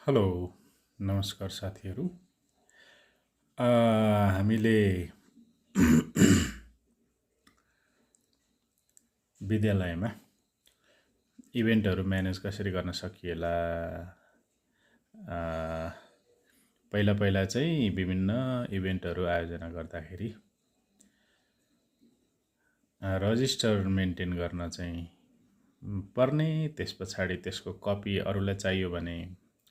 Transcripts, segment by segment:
Hello नमस्कार साथीहरू। हामीले विद्यालयमा इभेन्टहरू म्यानेज कसरी गर्न सकिएला। पहिला पहिला चाहिँ विभिन्न इभेन्टहरू आयोजना गर्दाखेरि रजिस्टर मेन्टेन गर्न चाहिँ पर्ने, त्यस पछाडि त्यसको कपी अरूलाई चाहियो भने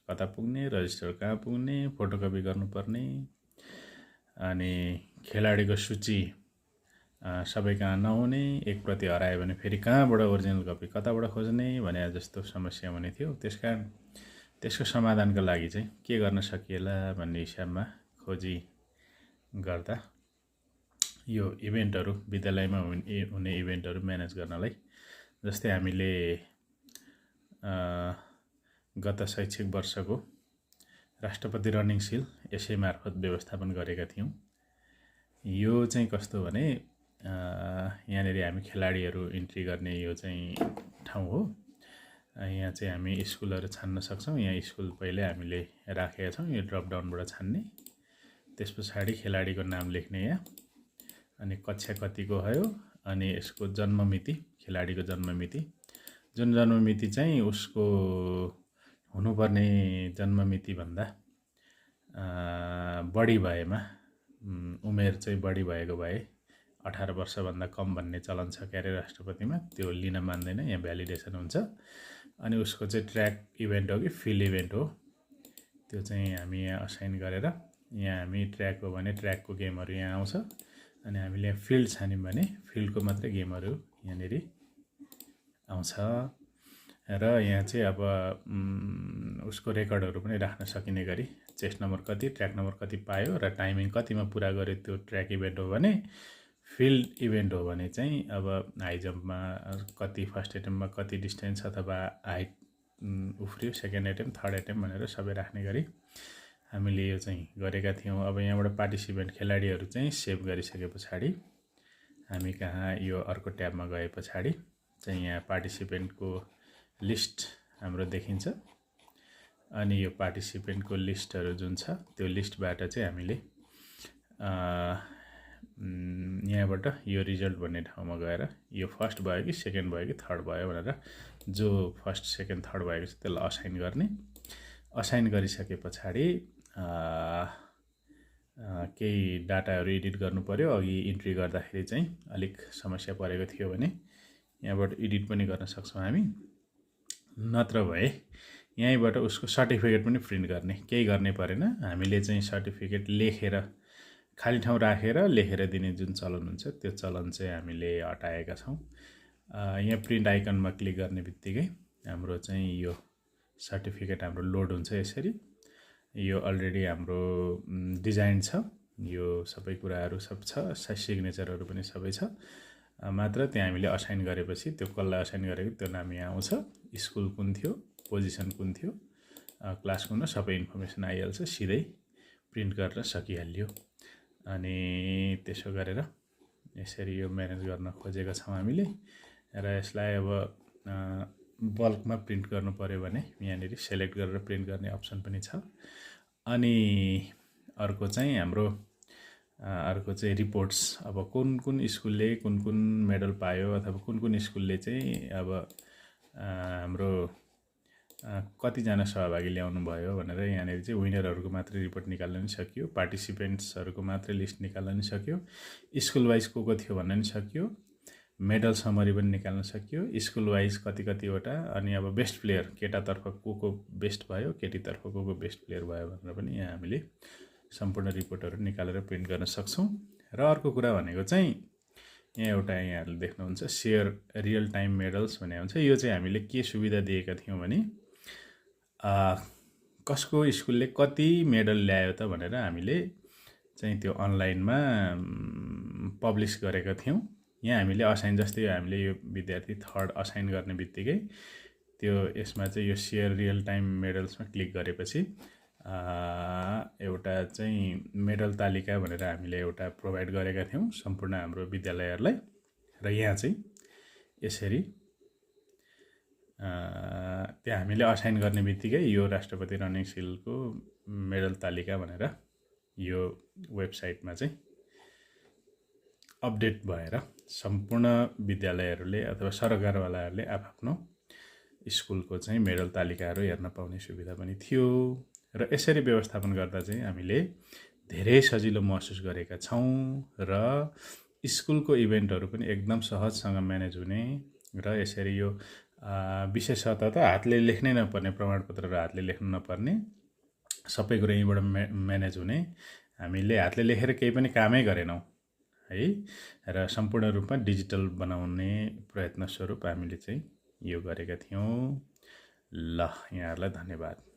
कता पुग्ने, रजिस्टर कहाँ पुग्ने, फोटोकपी गर्नुपर्ने, अनि खेलाडीको सूची सबै कहाँ नहुने, एक प्रति हरायो भने फेरि कहाँबाट ओरिजिनल कपी कताबाट खोज्ने भने जस्तो समस्या हुने थियो। त्यसकारण त्यसको समाधानको लागि चाहिँ के गर्न सकिएला भन्ने हिसाबमा खोजी गर्दा यो इभेन्टहरू विद्यालयमा हुने इभेन्टहरू म्यानेज गर्नलाई, जस्तै हामीले गत शैक्षिक वर्षको राष्ट्रपति रनिङ सिल यसै मार्फत व्यवस्थापन गरेका थियौँ। यो चाहिँ कस्तो भने यहाँनिर हामी खेलाडीहरू इन्ट्री गर्ने यो चाहिँ ठाउँ हो। यहाँ चाहिँ हामी स्कुलहरू छान्न सक्छौँ। यहाँ स्कुल पहिल्यै हामीले राखेका छौँ, यो ड्रपडाउनबाट छान्ने। त्यस पछाडि खेलाडीको नाम लेख्ने यहाँ, अनि कक्षा कतिको भयो, अनि यसको जन्ममिति, खेलाडीको जन्ममिति, जुन जन्ममिति चाहिँ उसको हुनुपर्ने जन्ममितिभन्दा बढी भएमा, उमेर चाहिँ बढी भएको भए 18 वर्षभन्दा कम भन्ने चलन छ क्यारे राष्ट्रपतिमा, त्यो लिन मान्दैन, यहाँ भ्यालिडेसन हुन्छ। अनि उसको चाहिँ ट्र्याक इभेन्ट हो कि फिल्ड इभेन्ट हो, त्यो चाहिँ हामी यहाँ असाइन गरेर, यहाँ हामी ट्र्याक हो भने ट्र्याकको गेमहरू यहाँ आउँछ, अनि हामीले फिल्ड छान्यौँ भने फिल्डको मात्रै गेमहरू यहाँनिर आउँछ। र यहाँ चाहिँ अब उसको रेकर्डहरू पनि राख्न सकिने गरी चेस्ट नम्बर कति, ट्र्याक नम्बर कति पायो र टाइमिङ कतिमा पुरा गर्यो, त्यो ट्र्याक इभेन्ट हो भने। फिल्ड इभेन्ट हो भने चाहिँ अब हाई जम्पमा कति, फर्स्ट एटेम्पमा कति डिस्टेन्स अथवा हाइट उफ्रियो, सेकेन्ड एटेम्प, थर्ड एटेम्प भनेर सबै राख्ने गरी हामीले यो चाहिँ गरेका थियौँ। अब यहाँबाट पार्टिसिपेन्ट खेलाडीहरू चाहिँ सेभ गरिसके पछाडि हामी कहाँ यो अर्को ट्याबमा गए पछाडि चाहिँ यहाँ पार्टिसिपेन्टको लिस्ट हाम्रो देखिन्छ। अनि यो पार्टिसिपेन्टको लिस्टहरू जुन छ त्यो लिस्टबाट चाहिँ हामीले यहाँबाट यो रिजल्ट भन्ने ठाउँमा गएर यो फर्स्ट भयो कि सेकेन्ड भयो कि थर्ड भयो भनेर जो फर्स्ट सेकेन्ड थर्ड भएको छ त्यसलाई असाइन गर्ने। असाइन गरिसके पछाडि केही डाटाहरू एडिट गर्नु पर्यो। अघि इन्ट्री गर्दाखेरि चाहिँ अलिक समस्या परेको थियो भने यहाँबाट एडिट पनि गर्न सक्छौँ हामी, नत्र भए यहीँबाट उसको सर्टिफिकेट पनि प्रिन्ट गर्ने, केही गर्नै परेन। हामीले चाहिँ सर्टिफिकेट लेखेर खाली ठाउँ राखेर लेखेर दिने जुन चलन हुन्छ त्यो चलन चाहिँ हामीले हटाएका छौँ। यहाँ प्रिन्ट आइकनमा क्लिक गर्ने बित्तिकै हाम्रो चाहिँ यो सर्टिफिकेट हाम्रो लोड हुन्छ। यसरी यो अलरेडी हाम्रो डिजाइन छ, यो सबै कुराहरू सब छ, सिग्नेचरहरू पनि सबै छ, मात्र त्यहाँ हामीले असाइन गरेपछि त्यो कसलाई असाइन गरेको त्यो नाम यहाँ आउँछ, स्कुल कुन थियो, पोजिसन कुन थियो, क्लास कुन, सबै इन्फर्मेसन आइहाल्छ, सिधै प्रिन्ट गरेर सकिहाल्यो। अनि त्यसो गरेर यसरी यो म्यानेज गर्न खोजेका छौँ हामीले। र यसलाई अब बल्कमा प्रिन्ट गर्नु पर्यो भने यहाँनिर सेलेक्ट गरेर प्रिन्ट गर्ने अप्सन पनि छ। अनि अर्को चाहिँ हाम्रो रिपोर्ट्स, अब कुन कुन स्कुलले कुन कुन मेडल पायो अथवा कुन कुन स्कुलले चाहिँ अब हाम्रो कतिजना सहभागी ल्याउनु भयो भनेर यहाँनिर चाहिँ विनरहरूको मात्रै रिपोर्ट निकाल्न नि सकियो, पार्टिसिपेन्ट्सहरूको मात्रै लिस्ट निकाल्न नि सकियो, स्कुल वाइज को थियो भन्न नि सकियो, मेडल समरी पनि निकाल्न सकियो, स्कुल वाइज कतिवटा, अनि अब बेस्ट प्लेयर केटातर्फ को बेस्ट भयो, केटीतर्फ को बेस्ट प्लेयर भयो भनेर पनि यहाँ हामीले सम्पूर्ण रिपोर्टहरू निकालेर प्रिन्ट गर्न सक्छौँ। र अर्को कुरा भनेको चाहिँ यहाँ एउटा यहाँहरूले देख्नुहुन्छ सेयर रियल टाइम मेडल्स भन्ने हुन्छ। यो चाहिँ हामीले के सुविधा दिएका थियौँ भने कसको स्कुलले कति मेडल ल्यायो त भनेर हामीले चाहिँ त्यो अनलाइनमा पब्लिस गरेका थियौँ। यहाँ हामीले असाइन, जस्तै हामीले यो विद्यार्थी थर्ड असाइन गर्ने बित्तिकै त्यो यसमा चाहिँ यो सेयर रियल टाइम मेडल्समा क्लिक गरेपछि एउटा चाहिँ मेडल तालिका भनेर हामीले एउटा प्रोभाइड गरेका थियौँ सम्पूर्ण हाम्रो विद्यालयहरूलाई। र यहाँ चाहिँ यसरी त्यहाँ हामीले असाइन गर्ने बित्तिकै यो राष्ट्रपति रनिङ सिलको मेडल तालिका भनेर यो वेबसाइटमा चाहिँ अपडेट भएर सम्पूर्ण विद्यालयहरूले अथवा सरकारवालाहरूले आफ्नो स्कुलको चाहिँ मेडल तालिकाहरू हेर्न पाउने सुविधा पनि थियो र यसरी व्यवस्थापन गर्दा चाहिँ हामीले धेरै सजिलो महसुस गरेका छौँ र स्कुलको इभेन्टहरू पनि एकदम सहजसँग म्यानेज हुने र यसरी यो विशेषतः त हातले लेख्नै नपर्ने प्रमाणपत्रहरू हातले लेख्नु नपर्ने सबै कुरो यहीँबाट म्यानेज हुने हामीले हातले लेखेर केही पनि कामै गरेनौँ है र सम्पूर्ण रूपमा डिजिटल बनाउने प्रयत्न स्वरूप हामीले चाहिँ यो गरेका थियौँ। ल यहाँहरूलाई धन्यवाद।